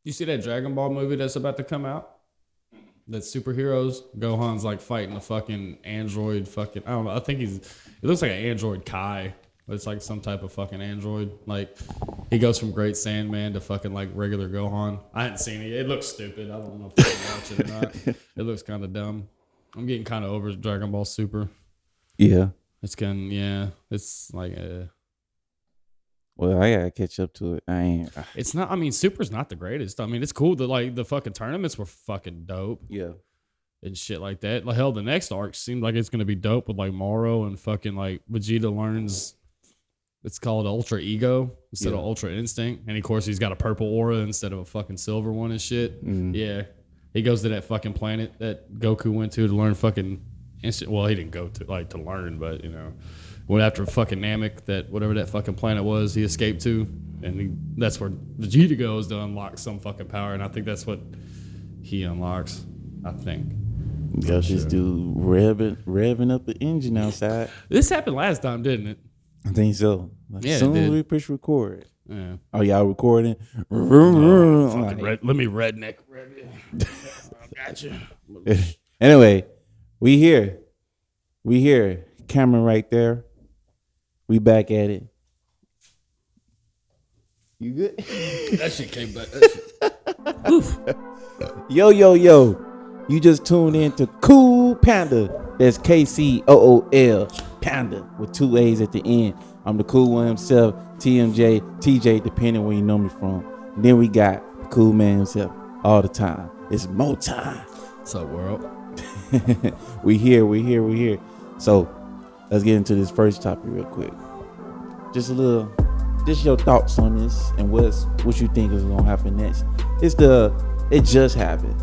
You see that Dragon Ball movie that's about to come out? That's superheroes. Gohan's like fighting a fucking android. Fucking I don't know. I think it looks like an android Kai. But it's like some type of fucking android. Like he goes from Great Sandman to fucking like regular Gohan. I hadn't seen it. It looks stupid. I don't know if I can watch it or not. It looks kind of dumb. I'm getting kind of over Dragon Ball Super. Yeah. It's getting It's like Well, I gotta catch up to it. It's not. I mean, Super's not the greatest. I mean, it's cool that like the fucking tournaments were fucking dope. Yeah. And shit like that. Like hell, the next arc seemed like it's gonna be dope with like Moro and fucking like Vegeta learns. It's called Ultra Ego instead of Ultra Instinct, and of course he's got a purple aura instead of a fucking silver one and shit. Yeah, he goes to that fucking planet that Goku went to learn fucking instant. Well, he didn't go to like to learn, but you know, went after fucking Namek, that whatever that fucking planet was, he escaped to, and that's where Vegeta goes to unlock some fucking power, and I think that's what he unlocks. I think. Got this dude revving up the engine outside. This happened last time, didn't it? I think so. As soon as we push record. Yeah. Oh, y'all recording? Let me redneck. I got you. Anyway, we here. Camera right there. We back at it. You good? That shit came back. That shit. Oof. Yo. You just tuned in to Cool Panda. That's KCOOL Panda with 2 A's at the end. I'm the cool one himself, T.M.J, TJ, depending where you know me from. And then we got the cool man himself all the time. It's MoTime. What's up, world? we here. So let's get into this first topic real quick. Just your thoughts on this and what you think is gonna happen next. It just happened.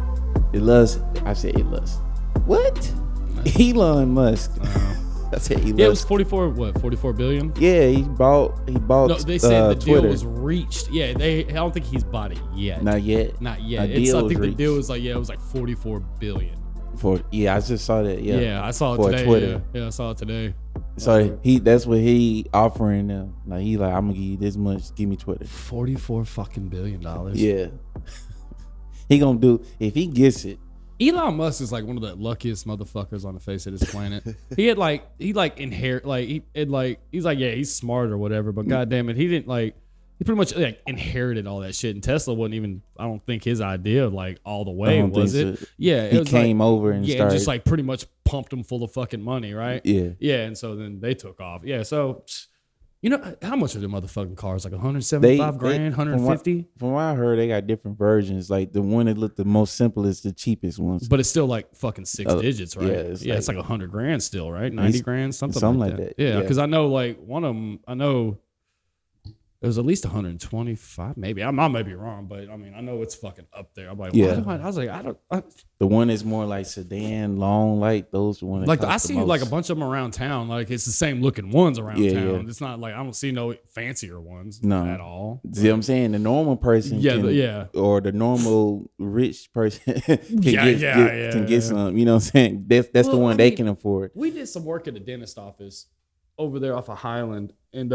What? Elon Musk. I said Elon. Yeah, it was 44 billion? Yeah, he bought No, they said the Twitter. deal was reached. Yeah, I don't think he's bought it yet. Not yet. I think reached. the deal was it was like 44 billion. I just saw that. Yeah, I saw it for today. Twitter. Yeah, I saw it today. So that's what he offering them. Like I'm gonna give you this much. Give me Twitter. $44 fucking billion. Yeah. He gonna do if he gets it. Elon Musk is like one of the luckiest motherfuckers on the face of this planet. He's like he's smart or whatever, but goddamn it, he didn't he pretty much like inherited all that shit. And Tesla wasn't even, I don't think his idea like all the way, was it? So. Yeah, he came over and started just like pretty much pumped him full of fucking money, right? Yeah, and so then they took off. Yeah, so. You know, how much are the motherfucking cars? Like 175 grand, 150? From what I heard, they got different versions. Like the one that looked the most simple is the cheapest ones. But it's still like fucking six digits, right? Yeah, it's like 100 grand still, right? 90 grand, something like that. Yeah, because I know like one of them, it was at least 125, maybe. I might be wrong, but I mean, I know it's fucking up there. I'm like, the one is more like sedan, long, like those ones. Like I see like a bunch of them around town. Like it's the same looking ones around town. Yeah. It's not like I don't see no fancier ones at all. See what I'm saying? The normal person, or the normal rich person can get some. You know what I'm saying? That's the one they can afford. We did some work at the dentist office over there off of Highland, and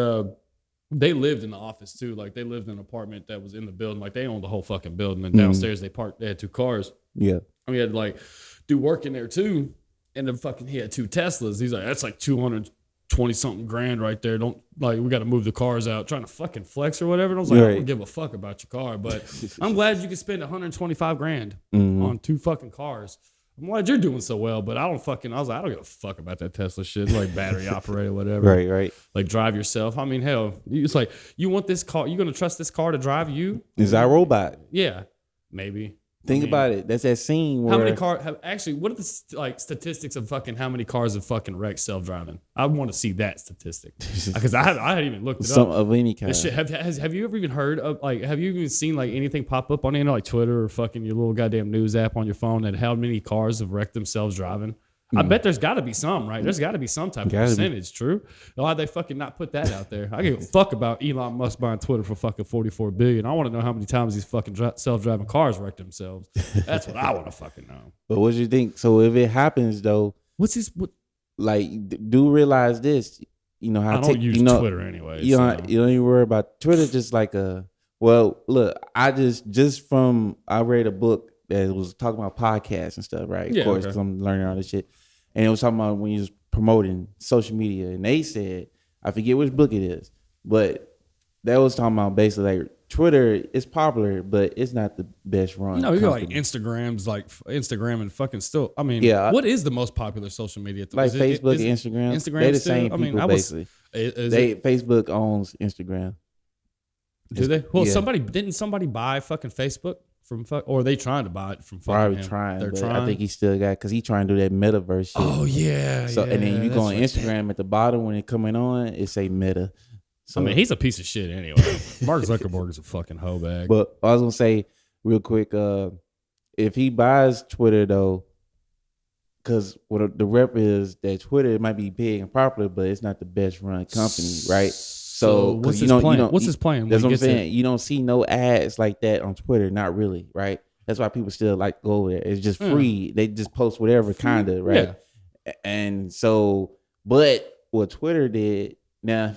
they lived in the office too. Like they lived in an apartment that was in the building. Like they owned the whole fucking building. And downstairs they had 2 cars. Yeah. And we had to like do work in there too. And then he had 2 Teslas. He's like, that's like 220 something grand right there. Don't we got to move the cars out, trying to fucking flex or whatever. And I was like, I don't give a fuck about your car, but I'm glad you could spend 125 grand on 2 fucking cars. I'm glad you're doing so well, but I don't give a fuck about that Tesla shit. It's like battery operated, whatever. Right. Like drive yourself. I mean, hell, it's like, you want this car, you going to trust this car to drive you? Is that robot? Yeah, maybe. Think about it. That's that scene where... How many cars have... Actually, what are the statistics of fucking how many cars have fucking wrecked self-driving? I want to see that statistic. Because I hadn't even looked it up. Of any kind. Shit, have you ever even heard of... have you even seen anything pop up on like Twitter or fucking your little goddamn news app on your phone that how many cars have wrecked themselves driving? I bet there's got to be some, right? There's got to be some type of percentage, true? Why'd they fucking not put that out there? I give a fuck about Elon Musk buying Twitter for fucking $44 billion. I want to know how many times these fucking self-driving cars wrecked themselves. That's what I want to fucking know. But what do you think? So if it happens though, do realize this? You know how I don't use Twitter anyway. You don't even worry about Twitter. Just like a Well, look, I read a book that was talking about podcasts and stuff, right? Yeah, of course, okay. because I'm learning all this shit. And it was talking about when you was promoting social media. And they said, I forget which book it is, but that was talking about basically like Twitter is popular, but it's not the best run. No, you got like company. Instagram and fucking still. I mean, Yeah. what is the most popular social media? Like Facebook and Instagram. Instagram They're the still? same I mean, people, basically. Facebook owns Instagram. Do they? Well, yeah. didn't somebody buy fucking Facebook from or are they trying to buy it from fucking Probably him? trying. They're But trying. I think he still got because he trying to do that metaverse shit. Oh yeah. So yeah, and then you go on that's Instagram at the bottom when it coming on, it say Meta. So I mean, he's a piece of shit anyway. Mark Zuckerberg is a fucking hoe bag. But I was gonna say real quick, if he buys Twitter though, because what the rep is that Twitter might be big and popular, but it's not the best run company, right? So what's his plan? What's his plan? That's what I'm saying. You don't see no ads like that on Twitter, not really, right? That's why people still like go there. It's just free. They just post whatever kinda, right? Yeah. And so, but what Twitter did. Now,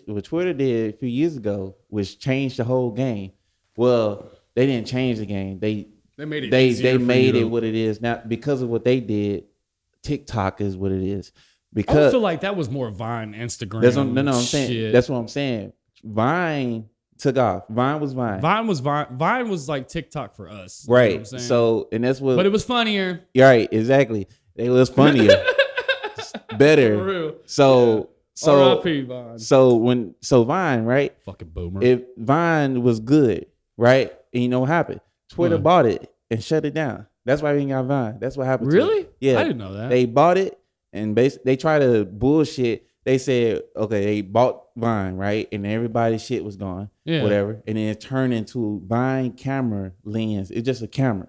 what Twitter did a few years ago was change the whole game. Well, they didn't change the game. They made it. They made it what it is now because of what they did. TikTok is what it is. Because I feel like that was more Vine, Instagram. I'm saying. That's what I'm saying. Vine took off. Vine was Vine. Vine was like TikTok for us. Right. You know what I'm saying? So, and that's what. But it was funnier. Right. Exactly. It was funnier. Better. For real. So. Yeah. So, R.I.P. Vine. So Vine, right? Fucking boomer. If Vine was good, right? And you know what happened? Twitter bought it and shut it down. That's why we ain't got Vine. That's what happened. Really? To it. Yeah. I didn't know that. They bought it and they try to bullshit. They said, okay, they bought Vine, right? And everybody's shit was gone, whatever. And then it turned into Vine camera lens. It's just a camera.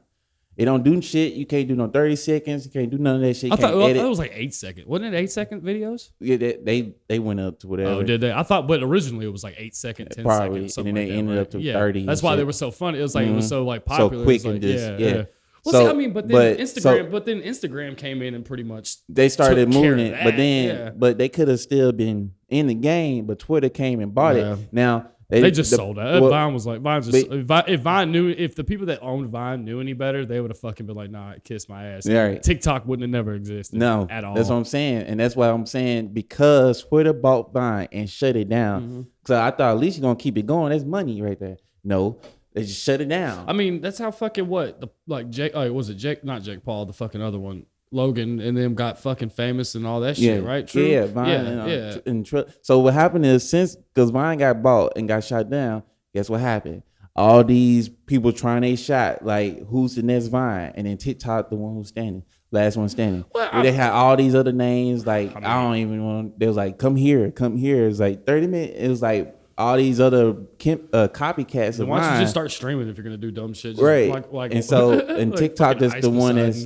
It don't do shit. You can't do no 30 seconds. You can't do none of that shit. I thought it was like 8 seconds. Wasn't it 8-second videos? Yeah, they went up to whatever. Oh, did they? I thought, but originally it was like 8 seconds, 10 probably, seconds. And then they like ended up to 30. That's why they were so funny. It was like it was so like popular. So quick like, and just Well, so, see, I mean, but then Instagram came in and pretty much they started moving it. That. But they could have still been in the game. But Twitter came and bought it. Now. They just sold that. Vine was like, if Vine knew, if the people that owned Vine knew any better, they would have fucking been like, nah, kiss my ass. Right. TikTok wouldn't have never existed. At all. That's what I'm saying. And that's why I'm saying because Twitter bought Vine and shut it down. So I thought at least you're going to keep it going. That's money right there. No, they just shut it down. I mean, that's how fucking Jake, was it Jake, not Jake Paul, the fucking other one. Logan and them got fucking famous and all that shit, right? True? Yeah, Vine. So what happened is because Vine got bought and got shot down, guess what happened? All these people trying a shot, like who's the next Vine? And then TikTok, the one who's standing, last one standing. Well, they had all these other names, like I don't even want. They was like, come here. It's like 30 minutes. It was like all these other copycats of why don't Vine. you just start streaming if you're gonna do dumb shit? Just right. And so and TikTok is the one that's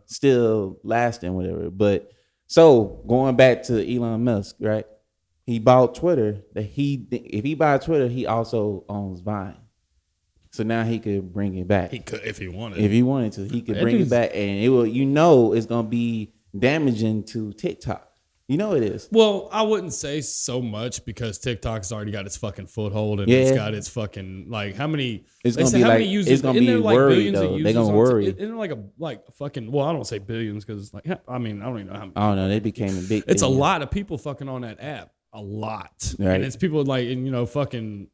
still lasting, whatever. But so going back to Elon Musk, right? He bought Twitter. If he buys Twitter, he also owns Vine. So now he could bring it back. He could if he wanted. If he wanted to, he could bring it back, and it will. It's gonna be damaging to TikTok. You know it is. Well, I wouldn't say so much because TikTok's already got its fucking foothold and it's got its fucking like how many? It's gonna be like users, it's gonna be worried though. They're gonna worry. Isn't there like fucking? Well, I don't say billions because like I mean I don't even know how many. I don't know. They became a big. It's a lot of people fucking on that app. A lot, right. And it's people like and fucking.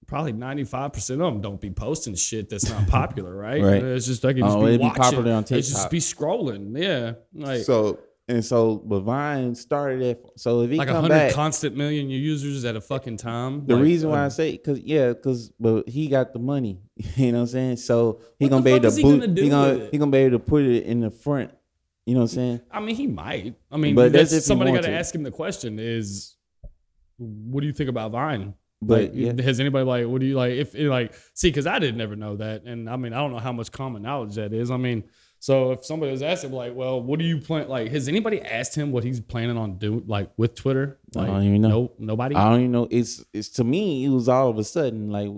Probably 95% of them don't be posting shit that's not popular, right? Right. It's just like just be watching. Popular on TikTok. They just be scrolling, yeah. Like but Vine started it. So if he like come 100 back, constant million users at a fucking time. The reason why I say because he got the money. You know what I'm saying? So he gonna be able to he gonna be able to put it in the front. You know what I'm saying? I mean, he might. I mean, but that's somebody got to ask him the question: is what do you think about Vine? But has anybody like? What do you like? If like, see, because I did never know that, and I mean, I don't know how much common knowledge that is. I mean, so if somebody was asking, like, well, what do you plan? Like, has anybody asked him what he's planning on doing, like with Twitter? Like, I don't even know. Nobody. I don't even know. It's to me, it was all of a sudden like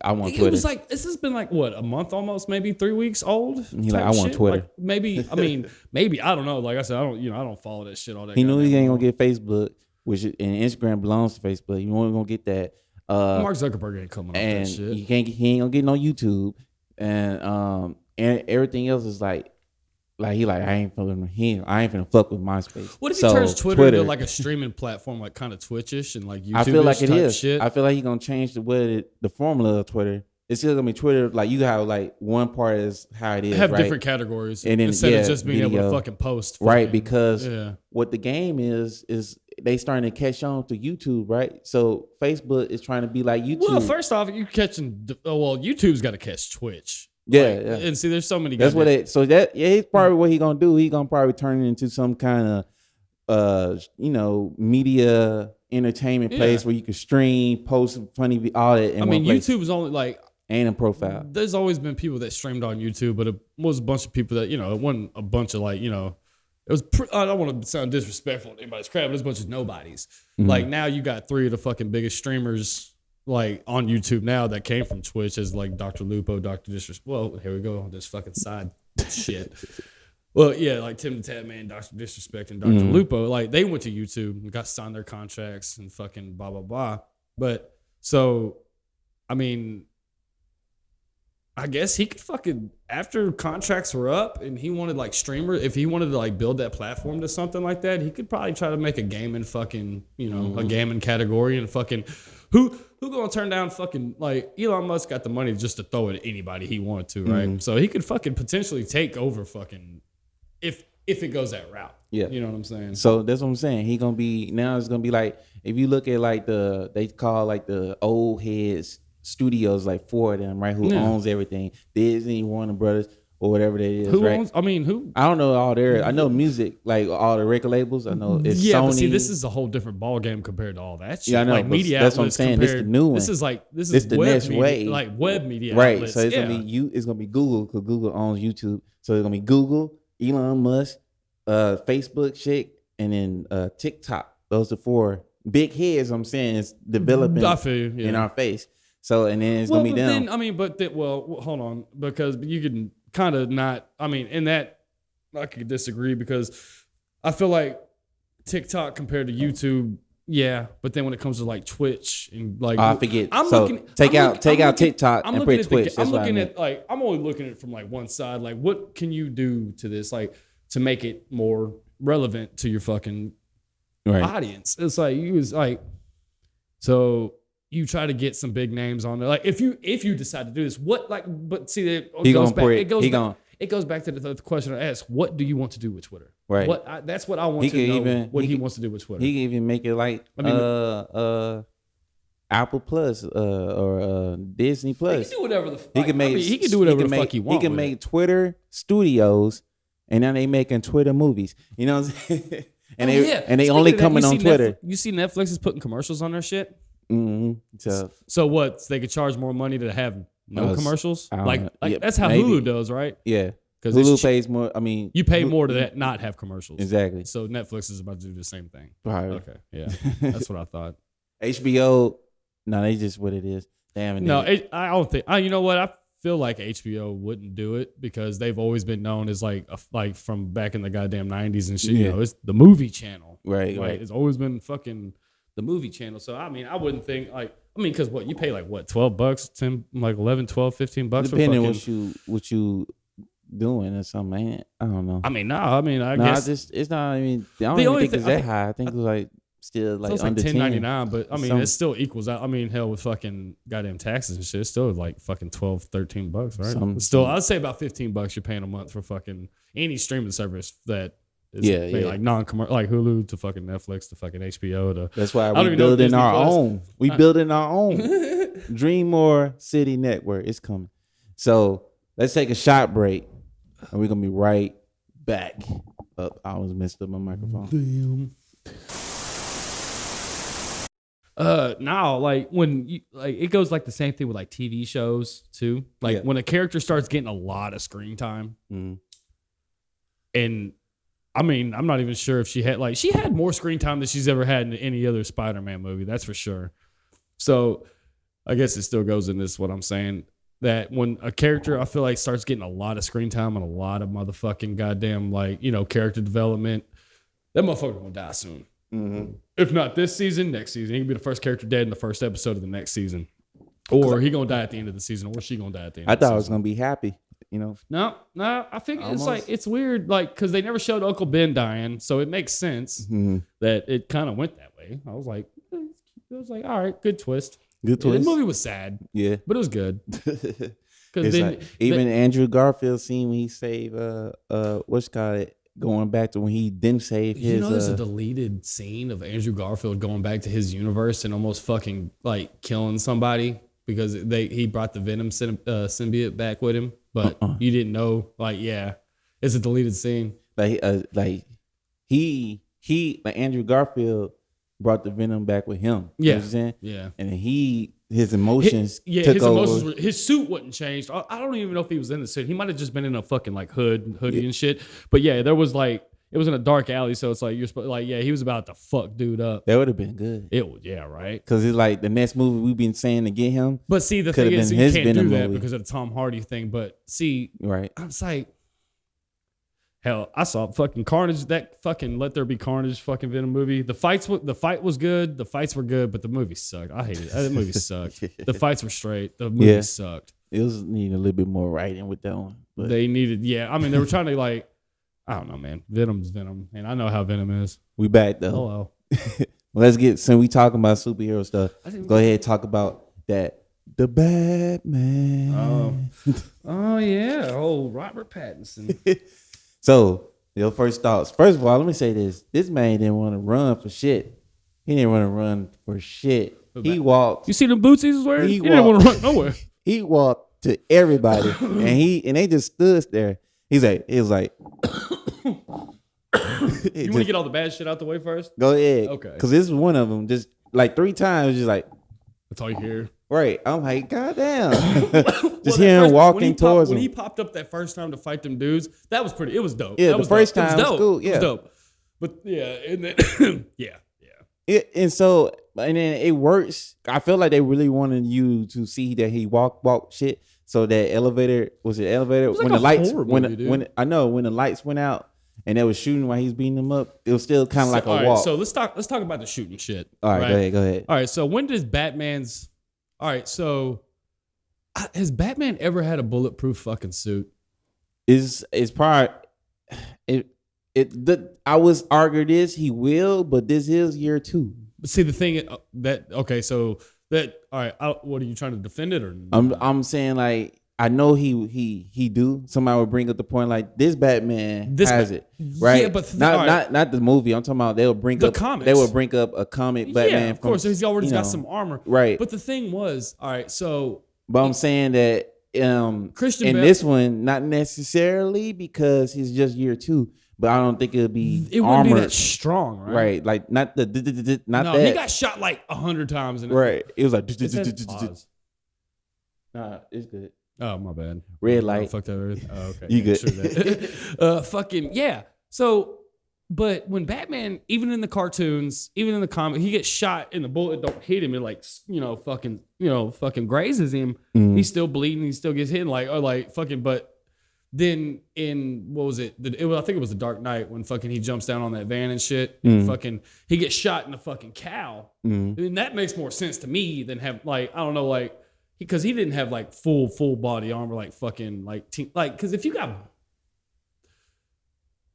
I want Twitter. It was like this has been like what a month almost, maybe 3 weeks old. He's like, I want Twitter. Like, maybe I mean, maybe I don't know. Like I said, I don't follow that shit all that. He knew he ain't gonna get Facebook, which and Instagram belongs to Facebook. You weren't gonna get that. Mark Zuckerberg ain't coming off that shit. He ain't gonna get no YouTube, and everything else is like I ain't finna fuck with MySpace. What if he turns Twitter into like a streaming platform, like kind of Twitch-ish and like YouTube? I feel like it is. Shit? I feel like he's gonna change the formula of Twitter. It's still gonna be Twitter. Like you have like one part is how it is. Have right? different categories, and then, instead of just being able to fucking post. Right, because what the game is they starting to catch on to YouTube, right? So Facebook is trying to be like YouTube. Well, first off, you catching. YouTube's got to catch Twitch. Yeah, and see, there's so many. That's what it. So he's probably what he gonna do. He gonna probably turn it into some kind of, media entertainment place where you can stream, post funny, all that. I mean, YouTube is only like ain't a profile. There's always been people that streamed on YouTube, but it was a bunch of people that it wasn't a bunch of like it was. I don't want to sound disrespectful to anybody's crap, but it's a bunch of nobodies. Mm-hmm. Like now you got 3 of the fucking biggest streamers. Like on YouTube now that came from Twitch as like Dr. Lupo, Dr. Disrespect. Well, here we go on this fucking side shit. Well, yeah, like Tim the Tat Man, Dr. Disrespect, and Dr. Lupo, like they went to YouTube and got signed their contracts and fucking blah blah blah. But so, I mean, I guess he could fucking after contracts were up and he wanted like streamer, if he wanted to like build that platform to something like that, he could probably try to make a gaming fucking a gaming category and fucking who gonna turn down fucking like Elon Musk got the money just to throw it at anybody he wanted to, right? So he could fucking potentially take over fucking if it goes that route. Yeah. You know what I'm saying? So that's what I'm saying. It's gonna be like if you look at like they call like the old heads studios, like 4 of them, right? Who owns everything? Disney, Warner Brothers, or whatever that is. Who right? owns? I mean, who? I don't know all their. I know music, like all the record labels. I know it's Sony. But see, this is a whole different ball game compared to all that shit. Yeah, I know. Like media that's what I'm saying. This is the new one. This is the next media, way, like web media. Right. Outlets. So it's gonna be It's gonna be Google because Google owns YouTube. So it's gonna be Google, Elon Musk, Facebook, shit, and then TikTok. Those are 4 big heads. I'm saying it's developing in our face. So and then it's gonna be them. Hold on, because you can kind of not. I mean, in that I could disagree because I feel like TikTok compared to YouTube, but then when it comes to like Twitch and like, I forget. Take out TikTok and put Twitch. I'm looking at like I'm only looking at it from like one side. Like, what can you do to this, like to make it more relevant to your fucking audience? It's like so. You try to get some big names on there. Like if you decide to do this, but see, it goes back to the question I asked. What do you want to do with Twitter? Right. That's what I want to know. What he wants to do with Twitter. He can even make it like Apple Plus or Disney Plus. He can do whatever the fuck. He can do whatever the fuck he wants. He can make Twitter Studios, and now they making Twitter movies. You know what I'm saying? And they only coming on Twitter. You see Netflix is putting commercials on their shit. Mm-hmm. So what? They could charge more money to have no commercials? That's how maybe. Hulu does, right? Yeah, because Hulu pays more. I mean, you pay more to not have commercials. Exactly. So Netflix is about to do the same thing. Right. Okay. Yeah, that's what I thought. HBO, no, they just what it is. Damn. No, I don't think. You know what? I feel like HBO wouldn't do it because they've always been known as like from back in the goddamn 90s and shit. Yeah. You know, it's the movie channel. Right. It's always been fucking the movie channel. So I mean, I wouldn't think because what you pay like what $12, 10, like 11, 12, $15 depending on what you doing or something. Ain't it? I don't know. I mean, I guess it's not. I mean, I don't even think it's that high. I think it was like still like under $10.99, but I mean, it still equals out. I mean, hell, with fucking goddamn taxes and shit, it's still like fucking $12, $13, right? Still, I'd say about $15 you're paying a month for fucking any streaming service that. Like non-commercial, like Hulu to fucking Netflix to fucking HBO. That's why we building our own. We building our own Dreamore City Network. It's coming. So let's take a shot break, and we're gonna be right back. I almost messed up my microphone. Damn. Now, like when you like, it goes like the same thing with like TV shows too. Like when a character starts getting a lot of screen time, and I mean, I'm not even sure if she had more screen time than she's ever had in any other Spider-Man movie. That's for sure. So I guess it still goes in this, what I'm saying, that when a character, I feel like starts getting a lot of screen time and a lot of motherfucking goddamn, like, character development, that motherfucker gonna die soon. If not this season, next season. He can be the first character dead in the first episode of the next season. Or he gonna die at the end of the season, or she gonna die at the end I of the season. thought I was gonna be happy, you know. No, I think it's like it's weird, like because they never showed Uncle Ben dying, so it makes sense that it kind of went that way. I was like, all right, good twist. Good twist. The movie was sad, but it was good. Because even Andrew Garfield scene when he saved what's it called going back to when he didn't save his. You know, there's a deleted scene of Andrew Garfield going back to his universe and almost fucking like killing somebody because he brought the Venom symbiote back with him, but you didn't know. Like, yeah, it's a deleted scene. Like Andrew Garfield brought the Venom back with him. You know what I'm saying? Yeah, and his emotions took over. His suit wasn't changed. I don't even know if he was in the suit. He might have just been in a fucking like hoodie and shit. But yeah, there was like it was in a dark alley, so it's like you're supposed like he was about to fuck dude up. That would have been good. It would, right? Because it's like the next movie we've been saying to get him. But see, the thing is, you can't do that because of the Tom Hardy thing. But see, right? I'm like, hell, I saw fucking Carnage. That fucking Let There Be Carnage fucking Venom movie. The fight was good. The fights were good, but the movie sucked. I hated it. That movie sucked. The fights were straight. The movie sucked. It was needing a little bit more writing with that one. But they needed, I mean, they were trying to like, I don't know, man. Venom's Venom, and I know how Venom is. We back though. Hello. Let's get. Since we talking about superhero stuff, go ahead and talk about that. The Batman. Oh yeah, old Robert Pattinson. So, your first thoughts. First of all, let me say this. This man didn't want to run for shit. He didn't want to run for shit. He walked. You see them boots he was wearing? He didn't want to run nowhere. He walked to everybody. and they just stood there. He was like. You want to get all the bad shit out the way first? Go ahead. Okay. Because this is one of them. Just like 3 times, just like. That's all you hear. Right. I'm like, goddamn. Just hear him walking towards him. When he popped up that first time to fight them dudes, that was pretty. It was dope. Yeah, that the first time was cool. Yeah. It was dope. But yeah, and then and then it works. I feel like they really wanted you to see that he walk shit. So that elevator was it elevator? It was like when the lights movie, when I know when the lights went out and they was shooting while he's beating them up, it was still kind of like a walk. So let's talk about the shooting shit. All right, go ahead. All right, so when does Batman's all right, so has Batman ever had a bulletproof fucking suit? Is probably I was arguing this he will, but this is year 2. But see the thing so that all right, what are you trying to defend it or I'm saying like I know he do. Somebody would bring up the point like this Batman has it, right? Yeah, but not the movie. I'm talking about they'll bring the up comics. They will bring up a comic Batman. Yeah, of course. He's already got some armor, right? But the thing was, all right. So, but I'm saying that Christian in Bale, this one, not necessarily because he's just year 2. But I don't think it'll be it wouldn't be that strong, right? Right, like not that. He got shot like 100 times. Right, it was like. Nah, it's good. Oh, my bad. Red light. Fuck that. Oh, okay. You good? Fucking yeah. So, but when Batman, even in the cartoons, even in the comic, he gets shot and the bullet don't hit him. It like fucking grazes him. Mm. He's still bleeding. He still gets hit. But then in what was it? I think it was the Dark Knight when fucking he jumps down on that van and shit. And fucking he gets shot in the fucking cow. And that makes more sense to me than have like I don't know like. Because he didn't have like full body armor like fucking because if you got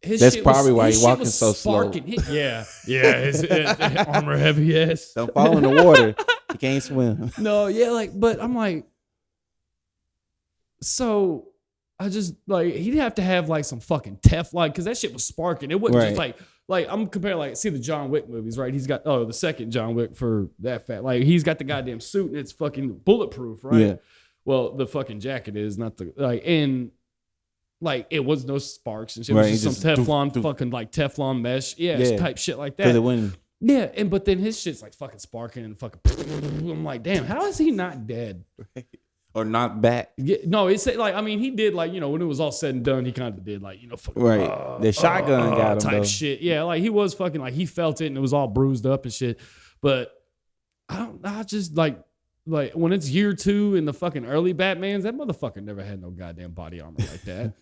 that's probably why he walking so slow. His armor heavy ass. Don't fall in the water. He can't swim. No, but I'm like, so I just like he'd have to have like some fucking Teflon because that shit was sparking. It wasn't just like I'm comparing see the John Wick movies, right? He's got the second John Wick for that fat. Like he's got the goddamn suit and it's fucking bulletproof, right? Yeah. Well, the fucking jacket is not the and it was no sparks and shit. It was just some Teflon fucking like Teflon mesh, type shit like that. But then his shit's like fucking sparking and fucking. I'm like, damn, how is he not dead? Or not back. Yeah, no, it's like he did when it was all said and done, he kind of did fucking the shotgun got him type though. Shit. Yeah, he was fucking he felt it and it was all bruised up and shit. But I just like when it's year 2 in the fucking early Batmans, that motherfucker never had no goddamn body armor like that.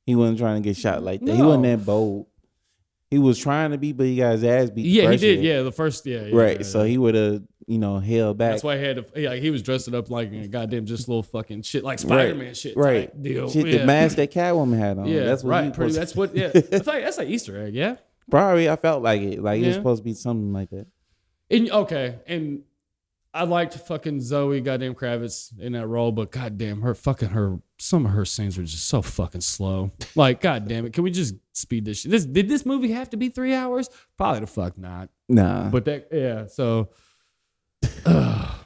He wasn't trying to get shot like that. No. He wasn't that bold. he was trying to be, but he got his ass beat. Yeah, he did. Yeah, the first. Yeah, right. Yeah, so he would have, held back. That's why he had to. He was dressing up like a goddamn just little fucking shit, like Spider-Man shit. Right. Type deal. Shit, the mask that Catwoman had on. Yeah, that's what right. Pretty. That's what. Yeah, I feel like that's like Easter egg. Yeah. Probably, I felt like it. Like it was supposed to be something like that. And I liked fucking Zoe goddamn Kravitz in that role, but goddamn some of her scenes were just so fucking slow. Like, goddamn it, can we just speed this shit? Did this movie have to be 3 hours? Probably the fuck not. Nah. But so that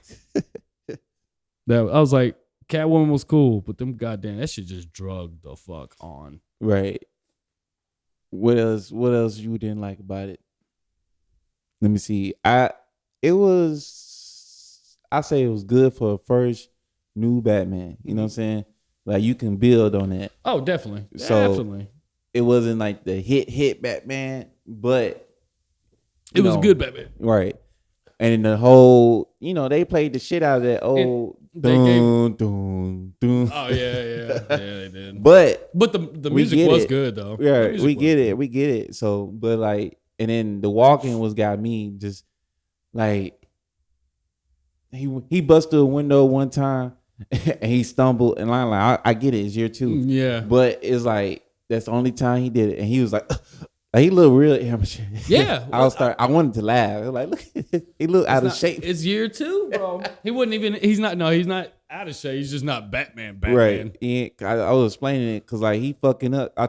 I was like, Catwoman was cool, but them goddamn that shit just drugged the fuck on. Right. What else you didn't like about it? Let me see. I say it was good for a first new Batman. You know what I'm saying? Like you can build on that. Oh, definitely. So definitely. It wasn't like the hit Batman, but it was a good Batman. Right. And the whole, they played the shit out of that old dun. Oh yeah, they did. But the music was good though. Yeah, we get it. So, but like, and then the walking got me just like he busted a window one time and he stumbled and I'm like, I get it, it's year 2. Yeah, but it's like that's the only time he did it, and he was like. He looked real amateur. Yeah, I wanted to laugh. I was like, look, he looked out of shape. It's year 2, bro. He's not out of shape. He's just not Batman. Right. I was explaining it because like he fucking up. I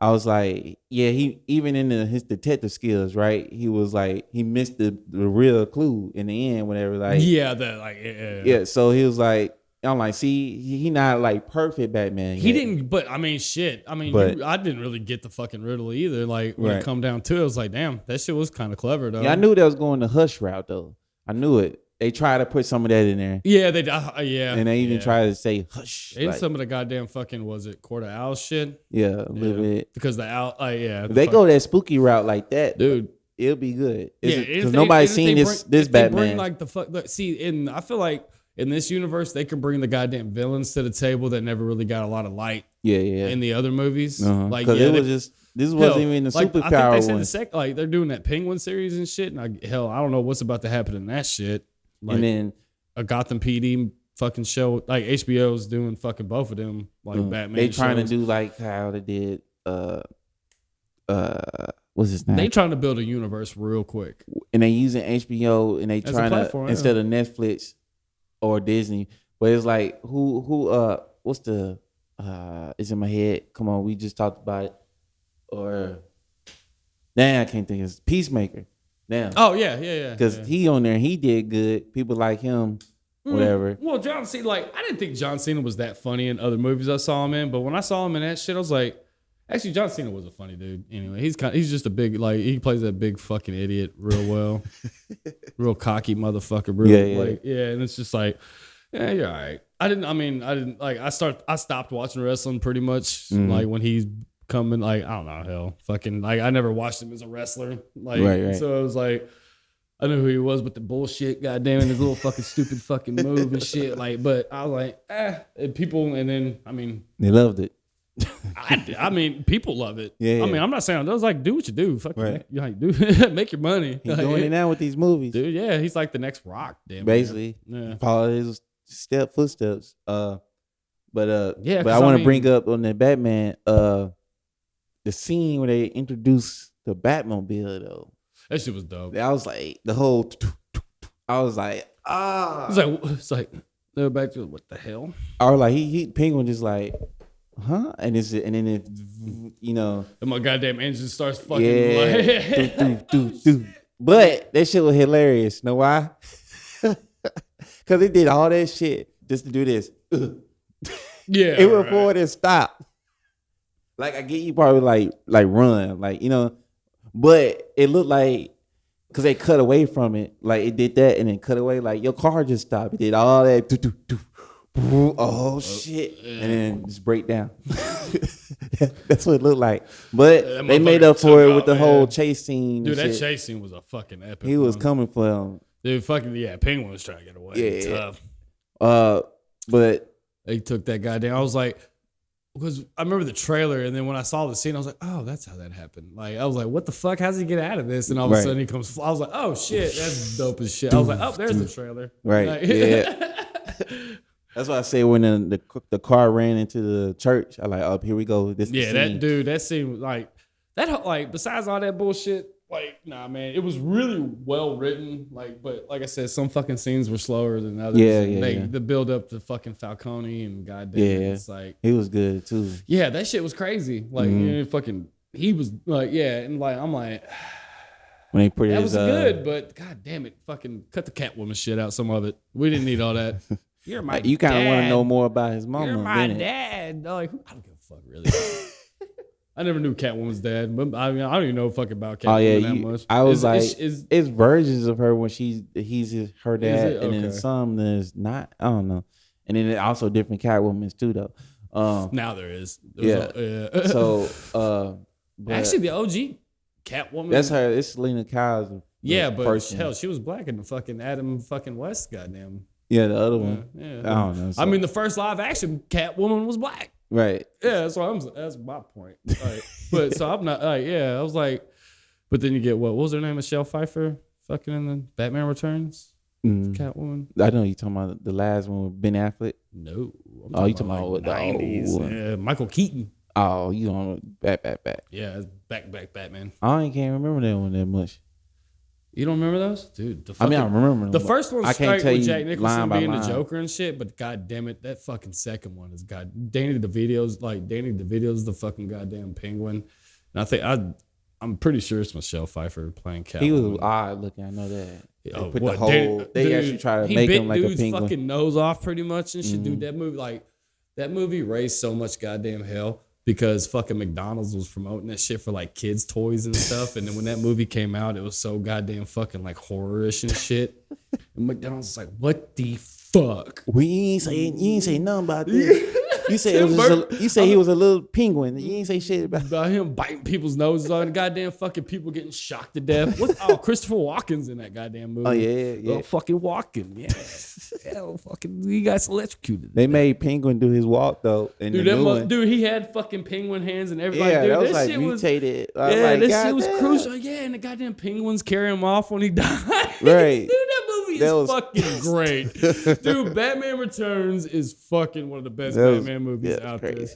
was like, yeah, he even in his detective skills, right? He was like, he missed the real clue in the end, whatever. Like, yeah. So he was like. I'm like, see, he not like perfect Batman yet. He didn't, but I mean, shit. I mean, I didn't really get the fucking riddle either. Like when it come down to it, I was like, damn, that shit was kind of clever though. Yeah, I knew that was going the Hush route though. I knew it. They tried to put some of that in there. Yeah, they yeah. And they even tried to say Hush. And some of the goddamn fucking Court of Owls shit. Yeah, a little bit. Because the owl, if they go that spooky route like that, dude, it'll be good. Because nobody's seen this Batman. Like the fuck, see, I feel like. In this universe, they could bring the goddamn villains to the table that never really got a lot of light. Yeah. In the other movies, like it was this wasn't even the superpower I think they said they're doing that Penguin series and shit. And I don't know what's about to happen in that shit. Like, and then a Gotham PD fucking show, like HBO's doing fucking both of them, like Batman. They trying to do like how they did. What's his name? They trying to build a universe real quick, and they using HBO, and they trying to instead of Netflix. Or Disney, but it's like who what's the it's in my head. Come on, we just talked about it. Or I can't think. It's Peacemaker. Damn. Oh yeah. Because he on there, he did good. People like him, whatever. Well, John Cena, I didn't think John Cena was that funny in other movies I saw him in, but when I saw him in that shit, I was like, actually, John Cena was a funny dude. Anyway, he's just a big he plays that big fucking idiot real well, real cocky motherfucker. And it's just like, yeah, you're all right. I stopped watching wrestling pretty much like when he's coming. Like I don't know, hell, fucking like I never watched him as a wrestler. Like so it was like I knew who he was, but the bullshit, goddamn, and his little fucking stupid fucking move and shit. Like, but I was like, and people, and then they loved it. I mean, people love it. Yeah. I mean, I'm not saying I was like, do what you do. Fuck make your money. He's doing it now with these movies, dude. Yeah, he's like the next Rock, damn. Basically, follow his footsteps. But I want to bring up on the Batman, the scene where they introduced the Batmobile though. That shit was dope. I was like, the whole. I was like, It's like they're back to what the hell? Or like he Penguin just like. Huh? And then it, and my goddamn engine starts fucking But that shit was hilarious. Know why? Because they did all that shit just to do this. Yeah. It would forward and stop. Like I get you probably like run, but it looked like because they cut away from it, like it did that and then cut away, like your car just stopped. It did all that. Oh shit! And then just break down. That's what it looked like. But they made up for it with the whole chase scene. Dude, that chase scene was a fucking epic. He was coming for him. Dude, Penguin was trying to get away. Yeah. Tough. But they took that guy down. I was like, because I remember the trailer, and then when I saw the scene, I was like, oh, that's how that happened. Like, I was like, what the fuck? How's he get out of this? And all of a sudden, he comes. I was like, oh shit, that's dope as shit. I was like, oh, there's the trailer. Right. Like, yeah. That's why I say when the car ran into the church, I like, oh, here we go. This that scene was like that. Like, besides all that bullshit, like, nah, man, it was really well written. Like, but like I said, some fucking scenes were slower than others. The build up to fucking Falcone and goddamn, it's like he was good too. Yeah, that shit was crazy. Like, he was like, and like I'm like. When they put that was good, but god damn it, fucking cut the Catwoman shit out. Some of it, we didn't need all that. You're my you kind of want to know more about his mama. You're my dad. Like, I don't give a fuck, really. I never knew Catwoman's dad, but I mean, I don't even know fuck about Catwoman that much. I was it's versions of her when he's her dad, and then some there's not. I don't know, and then also different Catwomans too, though. Now there is. So, but actually, the OG Catwoman. That's her. It's Selena Kyle's. Yeah, but hell, she was black in the fucking Adam fucking West, goddamn. Yeah, the other one. Yeah. I don't know. So. I mean, the first live action Catwoman was black. Right. Yeah, that's my point. Like, but so I'm not like, I was like, but then you get what was her name? Michelle Pfeiffer fucking in the Batman Returns? Catwoman. I know you talking about the last one with Ben Affleck. No. You talking about what the 90s? Yeah, Michael Keaton. Oh, you on back. Yeah, it's back Batman. I can't remember that one that much. You don't remember those? Dude, I remember them. The first one's straight with Jack Nicholson being the line. Joker and shit, but god damn it, that fucking second one is Danny DeVito's the fucking goddamn Penguin. And I think I'm pretty sure it's Michelle Pfeiffer playing Catwoman. He was odd looking, I know that. They actually try to make him like a penguin. He bit dude's fucking nose off pretty much and shit. Dude, that movie raised so much goddamn hell. Because fucking McDonald's was promoting that shit for like kids' toys and stuff. And then when that movie came out, it was so goddamn fucking like horror-ish and shit. And McDonald's was like, what the fuck? You ain't say nothing about this. You say he was a little penguin. You ain't say shit about him biting people's noses on goddamn fucking people getting shocked to death. Christopher Walken's in that goddamn movie. Oh yeah. Fucking Walken, fucking he got electrocuted. They made Penguin do his walk though. Dude, he had fucking penguin hands and everything. Yeah, dude, that was like mutated. This shit was crucial. Yeah, and the goddamn penguins carry him off when he died. Right. Dude, that movie is fucking great. Dude, Batman Returns is fucking one of the best Batman movies out there.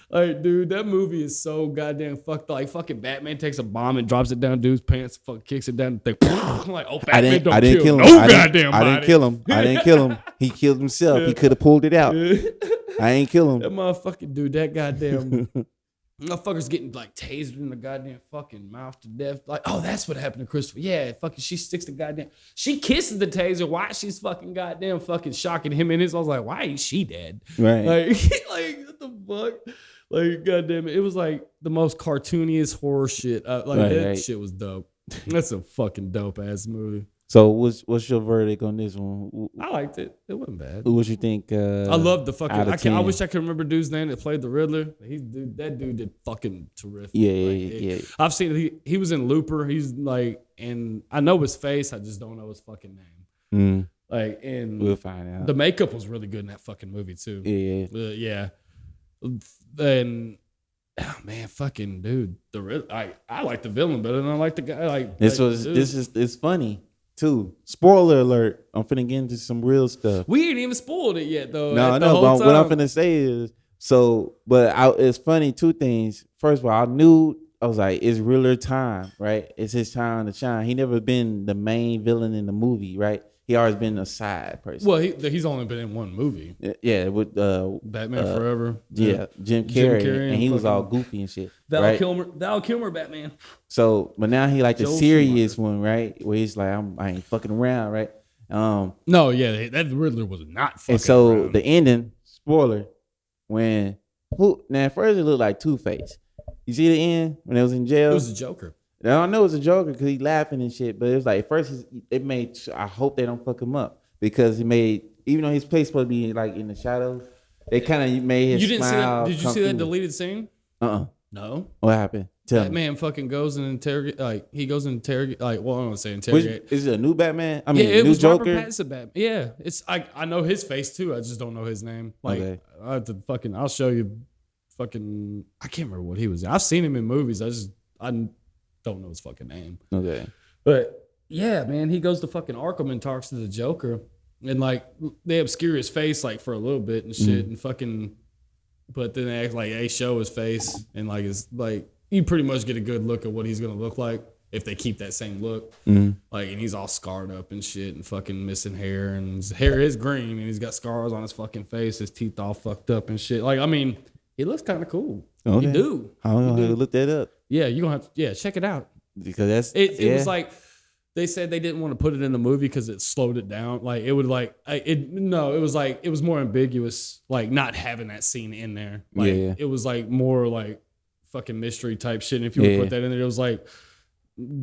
Like, dude, that movie is so goddamn fucked. Like, fucking Batman takes a bomb and drops it down dude's pants, fucking kicks it down. I'm like, oh, Batman don't kill him. I didn't kill him. He killed himself. He could have pulled it out. I ain't kill him. That motherfucking dude, that goddamn motherfucker's getting like tasered in the goddamn fucking mouth to death. Like, oh, that's what happened to Christopher. Yeah, fucking she sticks the goddamn. She kisses the taser while she's fucking goddamn fucking shocking him in his. I was like, why ain't she dead? Right. Like what the fuck? Like, goddamn it. It was like the most cartooniest horror shit. That shit was dope. That's a fucking dope ass movie. So what's your verdict on this one? I liked it. It wasn't bad. What you think? I love the fucking. I wish I could remember dude's name that played the Riddler. That dude did fucking terrific. Yeah. I've seen he was in Looper. He's like, and I know his face. I just don't know his fucking name. Like, and we'll find out. The makeup was really good in that fucking movie too. Yeah. And oh man, fucking dude, I like the villain better than I like the guy. Like it's funny. Too. Spoiler alert. I'm finna get into some real stuff. We ain't even spoiled it yet, though. No, I know, but what I'm finna say is, it's funny, two things. First of all, I was like, it's Riddler time, right? It's his time to shine. He never been the main villain in the movie, right? He always been a side person. Well, he's only been in one movie. Yeah, with Batman Forever. Yeah, Jim Carrey, and he was all goofy and shit. Val Kilmer Batman. So, but now he like the serious one, right? Where he's like, I ain't fucking around, right? No, yeah, that Riddler was not fucking and so around. The ending, spoiler, now first it looked like Two-Face. You see the end when it was in jail? It was the Joker. Now, I know it's a Joker because he's laughing and shit, but it was like first it made. I hope they don't fuck him up because even though his place supposed to be like in the shadows, they kind of made his. You didn't smile see that? Did you see that deleted scene? No. What happened? Tell me. Batman fucking goes and interrogate. Like he goes and interrogate. Like, well, I don't want to say interrogate. Is it a new Batman? I mean, it new was Joker. Robert Pattinson Batman. Yeah, it's I know his face too. I just don't know his name. Like, okay. I have to fucking. I'll show you. fucking, I can't remember what he was in. I've seen him in movies. I don't know his fucking name. Okay. But yeah, man, he goes to fucking Arkham and talks to the Joker. And like they obscure his face like for a little bit and shit and fucking, but then they act like they show his face and like it's like you pretty much get a good look at what he's gonna look like if they keep that same look. Like, and he's all scarred up and shit and fucking missing hair and his hair is green and he's got scars on his fucking face, his teeth all fucked up and shit. Like, I mean, he looks kind of cool. Okay. You do. I'm gonna have to look that up. Yeah, you're gonna have to, check it out. Because it was like they said they didn't want to put it in the movie because it slowed it down. Like it would it was like it was more ambiguous, like not having that scene in there. Like it was like more like fucking mystery type shit. And if you would put that in there, it was like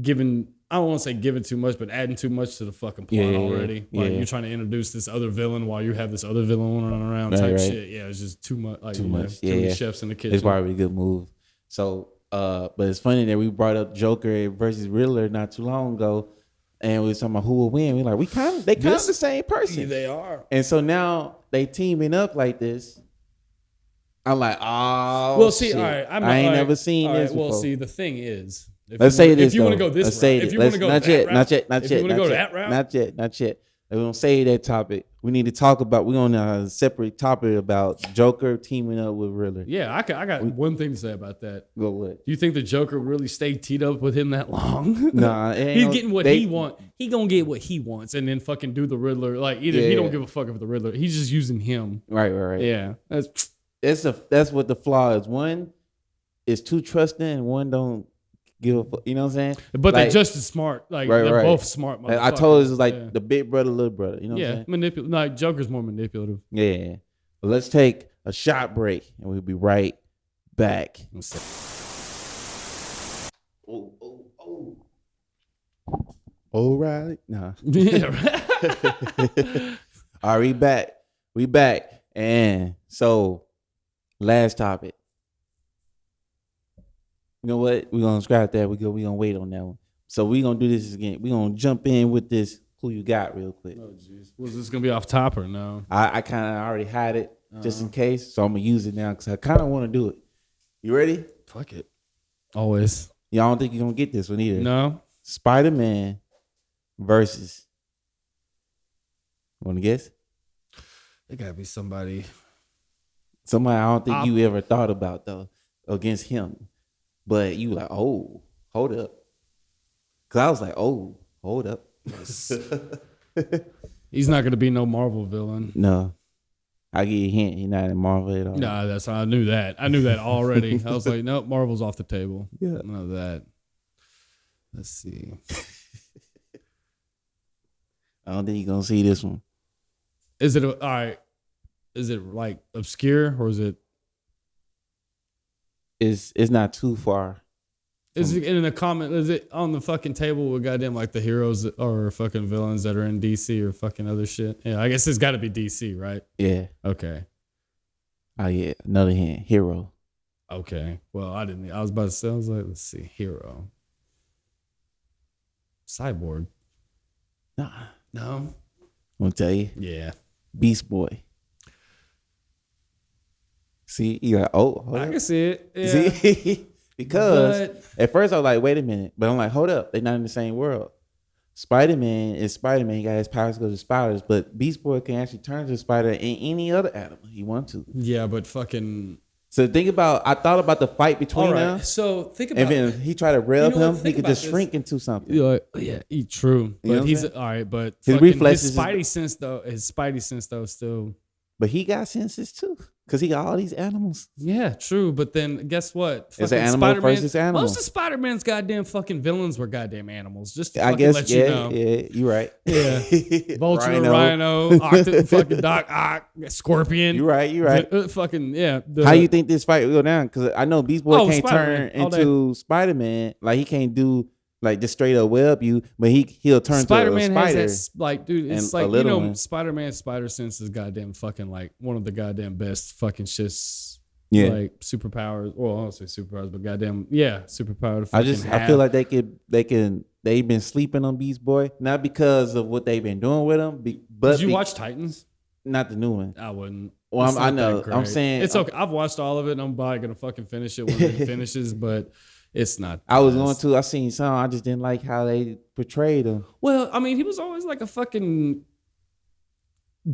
giving, I don't want to say giving too much, but adding too much to the fucking plot already. Like you're trying to introduce this other villain while you have this other villain running around type shit. Yeah, it's just too much. Like, too much. Too many chefs in the kitchen. It's probably a good move. So, but it's funny that we brought up Joker versus Riddler not too long ago, and we was talking about who will win. We're like, they kind of the same person. Yeah, they are. And so now they teaming up like this. I'm like, oh, well, see, shit. all right, I ain't never seen this before. Well, see, the thing is, if you want to go this route, if you want to go not yet, not yet, not yet, not yet. We're gonna say that topic. We need to talk about. We're on a separate topic about Joker teaming up with Riddler. Yeah, I got one thing to say about that. Go what? Do you think the Joker really stayed teed up with him that long? Nah, he's getting what he wants. He gonna get what he wants, and then fucking do the Riddler. Like either he don't give a fuck if the Riddler. He's just using him. Right. Yeah, that's what the flaw is. One is too trusting, and one don't give a fuck. You know what I'm saying? But they're just as smart. Like they're both smart. I told us it's like the big brother, little brother. You know what I'm saying? Like Joker's more manipulative. Yeah. Well, let's take a shot break, and we'll be right back. Oh. O'Reilly? Nah. Yeah, right. All right, we back. And so, last topic. You know what? We're going to scrap that. We're going to wait on that one. So, we're going to do this again. We're going to jump in with this who you got real quick. Oh, jeez. Was this going to be off top or no? I kind of already had it just in case. So, I'm going to use it now because I kind of want to do it. You ready? Fuck it. Always. Y'all don't think you're going to get this one either. No. Spider-Man versus. Want to guess? It got to be somebody. Somebody I don't think you ever thought about, though, against him. But you like, oh, hold up. Because I was like, oh, hold up. He's not going to be no Marvel villain. No. I give you a hint. He's not in Marvel at all. Nah, I knew that. I knew that already. I was like, nope, Marvel's off the table. Yeah. None of that. Let's see. I don't think you're going to see this one. Is it, all right, is it like obscure or is it? It's not too far. Is it in the comment? Is it on the fucking table with goddamn like the heroes or fucking villains that are in DC or fucking other shit? Yeah, I guess it's got to be DC, right? Yeah. Okay. Oh yeah, another hint. Hero. Okay. Well, I didn't. I was about to say. I was like, let's see, hero. Cyborg. Nah. No. I'm gonna tell you. Yeah. Beast Boy. See, you got I can see it. Yeah. See, because at first I was like, wait a minute, but I'm like, hold up, they're not in the same world. Spider-Man is Spider-Man. He got his powers to go to spiders, but Beast Boy can actually turn to a spider in any other animal he wants to. Yeah, but fucking. So I thought about the fight between them. So think about. And then he tried to rub him. He could just this. Shrink into something. Yeah, true. But you know he's all right. But his reflexes, his Spidey sense though, still. But he got senses too, because he got all these animals. Yeah, true. But then guess what? It's an animal Spider-Man, versus animal. Most of Spider-Man's goddamn fucking villains were goddamn animals. Just to I guess, let you know. Yeah, you're right. Yeah, Vulture, Rhino, fucking Doc Ock, Scorpion. You're right. Fucking yeah. How you think this fight will go down? Because I know Beast Boy can't Spider-Man, turn into Spider-Man. Like he can't do like just straight up web you, but he'll turn Spider-Man to a spider. has that, like, dude, it's like, you know, Spider-Man's spider sense is goddamn fucking like one of the goddamn best fucking shits. Yeah, like superpowers. Well, I don't say superpowers, but goddamn, yeah, superpower. I feel like they've been sleeping on Beast Boy, not because of what they've been doing with him, but did you watch Titans? Not the new one. I wouldn't. Well, I know. I'm saying it's okay. I've watched all of it, and I'm probably gonna fucking finish it when it finishes, but it's not. I was going to. I seen some. I just didn't like how they portrayed him. Well, I mean, he was always like a fucking.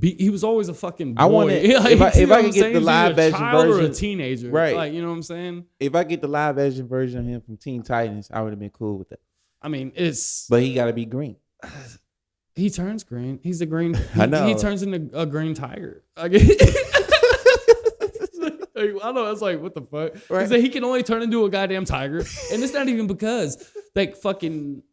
He was always a fucking boy. I wanted if I could get the live action version or a teenager, right? Like, you know what I'm saying? If I get the live action version of him from Teen Titans, I would have been cool with that. I mean, it's. But he got to be green. He turns green. He's a green. I know. He turns into a green tiger. I know. It's like, what the fuck? Right. Like, he can only turn into a goddamn tiger, and it's not even because like fucking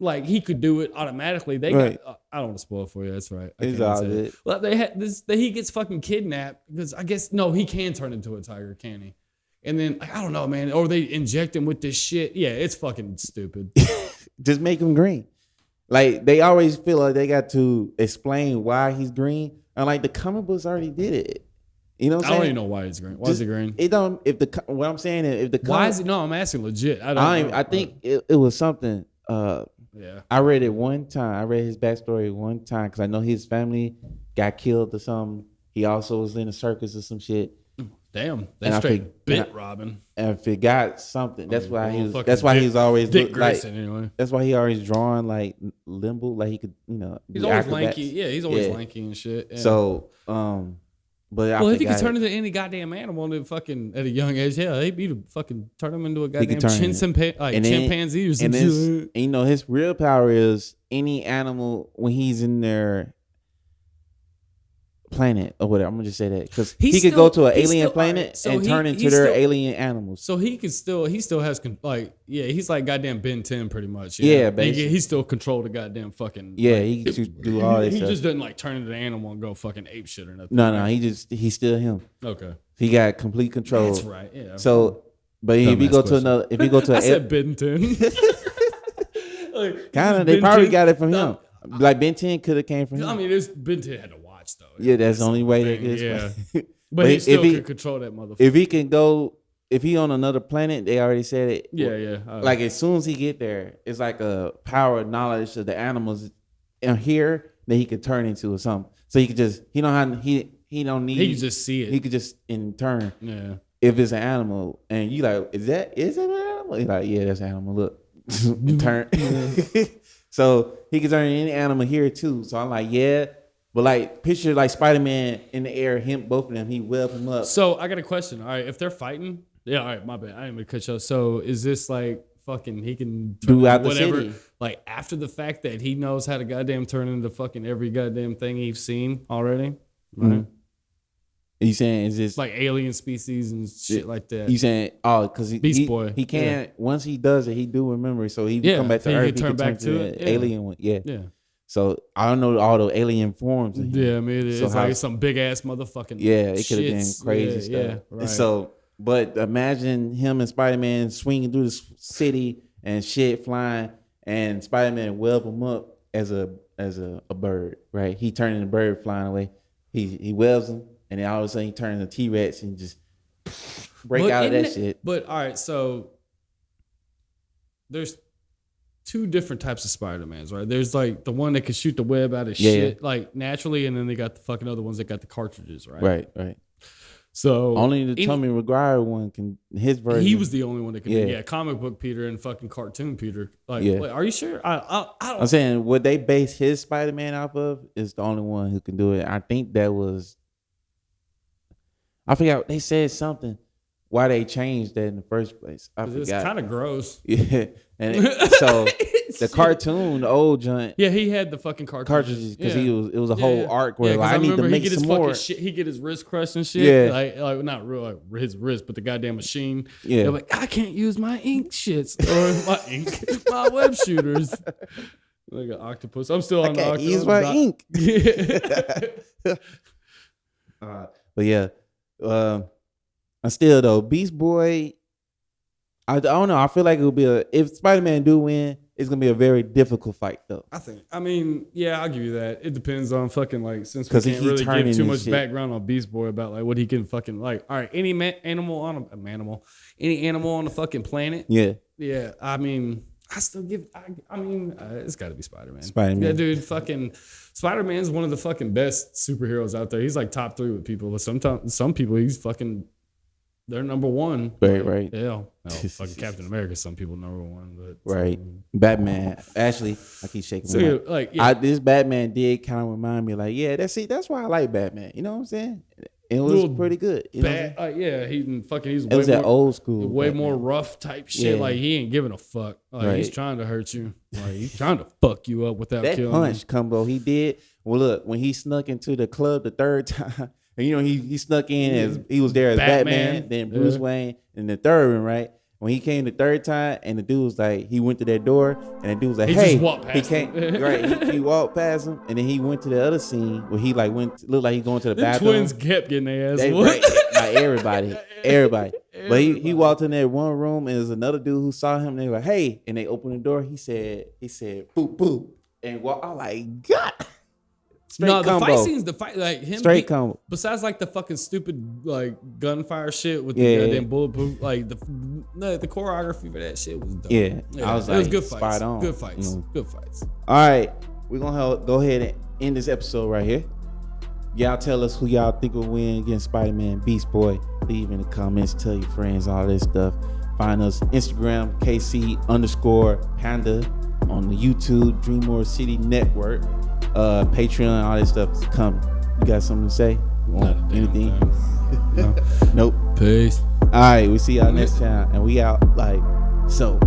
like he could do it automatically. They right. got. I don't want to spoil it for you. That's right. It's all good. Well, they had this. He gets fucking kidnapped because I guess no, he can turn into a tiger, can he? And then I don't know, man. Or they inject him with this shit. Yeah, it's fucking stupid. Just make him green. Like they always feel like they got to explain why he's green, and like the comic books already did it. You know what I'm saying? I don't even know why he's green. Why is he green? It don't. If the what I'm saying is if the why is it? No, I'm asking legit. I don't. Know. I think it was something. Yeah. I read it one time. I read his backstory one time because I know his family got killed or something. He also was in a circus or some shit. Damn, they straight bit Robin. And I forgot something. That's why he was. That's why he's always Dick like. Anyway. That's why he always drawn like limbo, like he could, you know. He's always lanky. Yeah, he's always lanky and shit. Yeah. So, but if he could turn into any goddamn animal at a young age, yeah, he'd fucking turn him into a goddamn chimpanzee or something. And you know, his real power is any animal when he's in their planet or whatever. I'm gonna just say that because he could go to an alien planet and turn into their alien animals. So he still has he's like goddamn Ben 10 pretty much. Yeah, basically. He still control the goddamn fucking. Yeah, he can do all this. He stuff. just doesn't like turn into an animal and go fucking ape shit or nothing. No, he's still him. Okay, he got complete control. That's right. Yeah. So, but if you go to I said Ben 10. Kind of, they probably got it from him. Like Ben 10 could have came from him. I mean, there's Ben 10 had to watch though. Yeah, that's the only way they could. Yeah, but he still could control that motherfucker. If he can go, if he on another planet, they already said it. Yeah. Like as soon as he get there, it's like a power of knowledge of the animals in here that he could turn into or something. So he could just he don't need. He could just see it. He could just in turn. Yeah. If it's an animal and you like, is that an animal? He's like, yeah, that's an animal. Look, turn. So he could turn any animal here too. So I'm like, yeah. But like picture like Spider-Man in the air, both of them, he web him up. So I got a question. All right, if they're fighting, yeah, all right, my bad. I didn't mean to cut you off. So is this like fucking he can do out the city? Like after the fact that he knows how to goddamn turn into fucking every goddamn thing he's seen already? Right? Mm-hmm. You saying is this like alien species and shit like that? You saying because Beast Boy? He can't once he does it, he do remember. So he come back to Earth. He can turn back to it. Alien one. Yeah. So I don't know all the alien forms. Yeah, I mean it's like some big ass motherfucking. Yeah, it could have been crazy stuff. Yeah, right. So, but imagine him and Spider-Man swinging through the city and shit flying, and Spider-Man web him up as a bird. Right? He turning the bird flying away. He webs him. And then all of a sudden he turns into T-Rex and just break out of that shit. But all right, so there's two different types of Spider-Mans, right? There's like the one that can shoot the web out of shit like naturally, and then they got the fucking other ones that got the cartridges, right? Right. So only the Tobey Maguire one can his version. He was the only one that could do comic book Peter and fucking cartoon Peter. Like, are you sure? I don't. I'm saying what they base his Spider-Man off of is the only one who can do it. I think that was. I forgot they said something why they changed that in the first place. I forgot. It's kind of gross. Yeah, and so the cartoon, the old joint. Yeah, he had the fucking cartridges because it was a whole arc where like, I need to make some more. He get his wrist crushed and shit. Yeah, like not real like his wrist, but the goddamn machine. Yeah, they're like I can't use my ink shits or my web shooters. Like an octopus. I'm still on the octopus. Use my ink. Yeah. But yeah. Still though, Beast Boy, I don't know. I feel like it will be if Spider-Man do win, it's gonna be a very difficult fight though. I mean, yeah, I'll give you that. It depends on fucking like since we can't really give too much background on Beast Boy about like what he can fucking like. All right, any animal on the fucking planet. Yeah, I mean, I still give. I mean, it's got to be Spider-Man. Spider-Man. Yeah, dude. Fucking Spider-Man's one of the fucking best superheroes out there. He's like top 3 with people. But sometimes some people he's fucking. They're number 1. Right. Yeah. No, fucking Captain America. Some people number 1, but right. Batman. Actually, I keep shaking. So my yeah, like yeah. this Batman did kind of remind me, like, yeah, that's why I like Batman. You know what I'm saying? It was pretty good. You know what I'm saying? Yeah, he's It way was more, that old school, way Batman. more rough type shit. Yeah. Like he ain't giving a fuck. Like Right. he's trying to hurt you. Like he's trying to fuck you up without That killing punch combo he did. Well, look, when he snuck into the club the 3rd time, and you know he snuck in as he was there as Batman, then Bruce Wayne, and the 3rd one, right? When he came the 3rd time, and the dude was like, he went to that door, and the dude was like, He hey, just walked past he came, right? He walked past him, and then he went to the other scene where he like looked like he going to the The bathroom. twins kept getting their ass They, whooped. right, like everybody. But he walked in that one room, and there's another dude who saw him. And they were like, "Hey!" And they opened the door. He said, "Boop boop," and walk. I'm like, God. Straight No, combo. the fight scenes, like him. Straight combo. Besides, like the fucking stupid like gunfire shit with Yeah. the goddamn bulletproof, like the choreography for that shit was dope. Yeah, I was it like, was good fights. spot on. Good fights. You know. Good fights. All right, we're gonna go ahead and end this episode right here. Y'all tell us who y'all think will win against Spider-Man, Beast Boy. Leave in the comments, tell your friends, all this stuff. Find us Instagram, KC_Panda, on the YouTube, Dreamore City Network, Patreon, all this stuff is coming. You got something to say? Anything? No. Nope. Peace. All right, we see y'all next time, and we out like so.